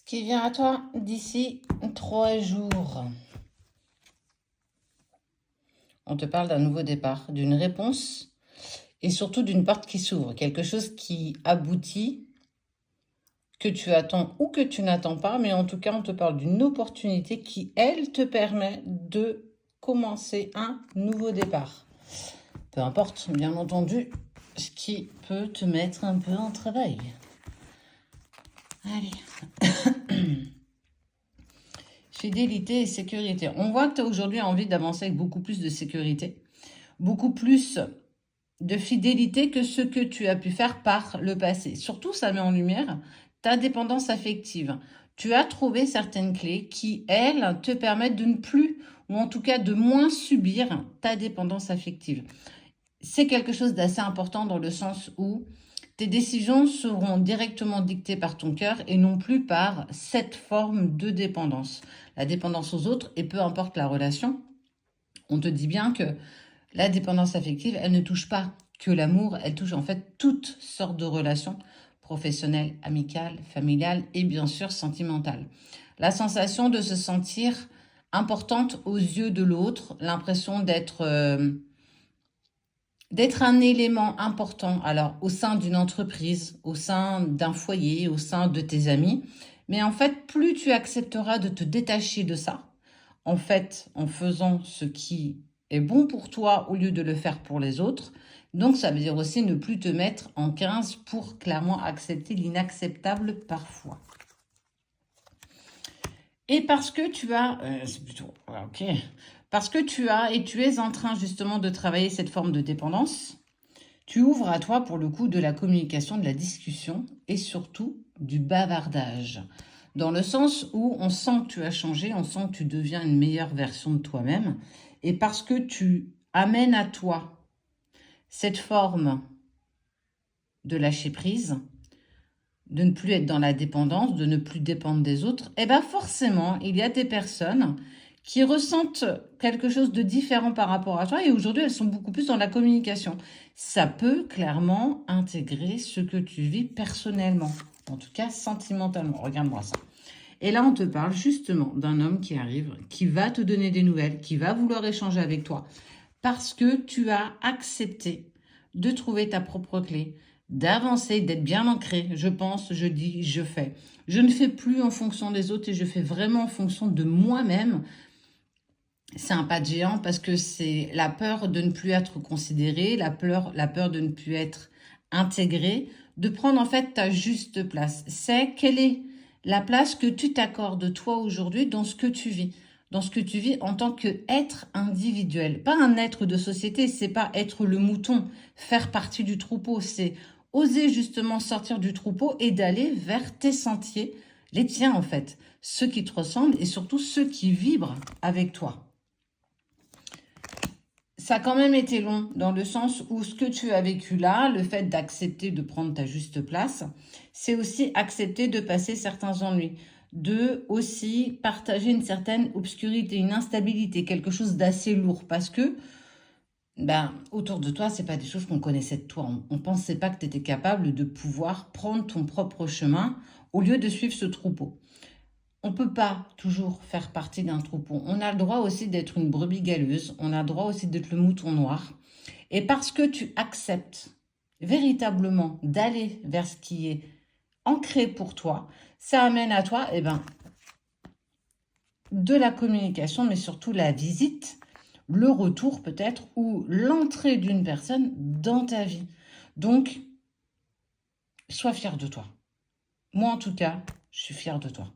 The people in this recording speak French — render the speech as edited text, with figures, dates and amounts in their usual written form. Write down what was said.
Ce qui vient à toi d'ici 3 jours. On te parle d'un nouveau départ, d'une réponse et surtout d'une porte qui s'ouvre, quelque chose qui aboutit, que tu attends ou que tu n'attends pas, mais en tout cas, on te parle d'une opportunité qui, elle, te permet de commencer un nouveau départ. Peu importe, bien entendu, ce qui peut te mettre un peu en travail. Allez. Fidélité et sécurité. On voit que tu as aujourd'hui envie d'avancer avec beaucoup plus de sécurité, beaucoup plus de fidélité que ce que tu as pu faire par le passé. Surtout, ça met en lumière ta dépendance affective. Tu as trouvé certaines clés qui, elles, te permettent de ne plus, ou en tout cas de moins subir ta dépendance affective. C'est quelque chose d'assez important dans le sens où tes décisions seront directement dictées par ton cœur et non plus par cette forme de dépendance. La dépendance aux autres, et peu importe la relation, on te dit bien que la dépendance affective, elle ne touche pas que l'amour, elle touche en fait toutes sortes de relations, professionnelles, amicales, familiales et bien sûr sentimentales. La sensation de se sentir importante aux yeux de l'autre, l'impression d'être un élément important, alors au sein d'une entreprise, au sein d'un foyer, au sein de tes amis. Mais en fait, plus tu accepteras de te détacher de ça, en fait, en faisant ce qui est bon pour toi au lieu de le faire pour les autres. Donc, ça veut dire aussi ne plus te mettre en 15 pour clairement accepter l'inacceptable parfois. Et parce que tu as... c'est plutôt... Ok. Parce que tu as et tu es en train justement de travailler cette forme de dépendance, tu ouvres à toi pour le coup de la communication, de la discussion et surtout du bavardage. Dans le sens où on sent que tu as changé, on sent que tu deviens une meilleure version de toi-même. Et parce que tu amènes à toi cette forme de lâcher prise, de ne plus être dans la dépendance, de ne plus dépendre des autres, et bien forcément, il y a des personnes qui ressentent quelque chose de différent par rapport à toi et aujourd'hui, elles sont beaucoup plus dans la communication. Ça peut clairement intégrer ce que tu vis personnellement, en tout cas sentimentalement. Regarde-moi ça. Et là, on te parle justement d'un homme qui arrive, qui va te donner des nouvelles, qui va vouloir échanger avec toi parce que tu as accepté de trouver ta propre clé, d'avancer, d'être bien ancré. Je pense, je dis, je fais. Je ne fais plus en fonction des autres et je fais vraiment en fonction de moi-même. C'est un pas de géant parce que c'est la peur de ne plus être considéré, la peur de ne plus être intégré, de prendre en fait ta juste place. C'est quelle est la place que tu t'accordes toi aujourd'hui dans ce que tu vis, dans ce que tu vis en tant qu'être individuel. Pas un être de société, c'est pas être le mouton, faire partie du troupeau, c'est oser justement sortir du troupeau et d'aller vers tes sentiers, les tiens en fait, ceux qui te ressemblent et surtout ceux qui vibrent avec toi. Ça a quand même été long dans le sens où ce que tu as vécu là, le fait d'accepter de prendre ta juste place, c'est aussi accepter de passer certains ennuis, de aussi partager une certaine obscurité, une instabilité, quelque chose d'assez lourd parce que autour de toi, c'est pas des choses qu'on connaissait de toi. On pensait pas que tu étais capable de pouvoir prendre ton propre chemin au lieu de suivre ce troupeau. On ne peut pas toujours faire partie d'un troupeau. On a le droit aussi d'être une brebis galeuse. On a le droit aussi d'être le mouton noir. Et parce que tu acceptes véritablement d'aller vers ce qui est ancré pour toi, ça amène à toi de la communication, mais surtout la visite, le retour peut-être, ou l'entrée d'une personne dans ta vie. Donc, sois fier de toi. Moi, en tout cas, je suis fière de toi.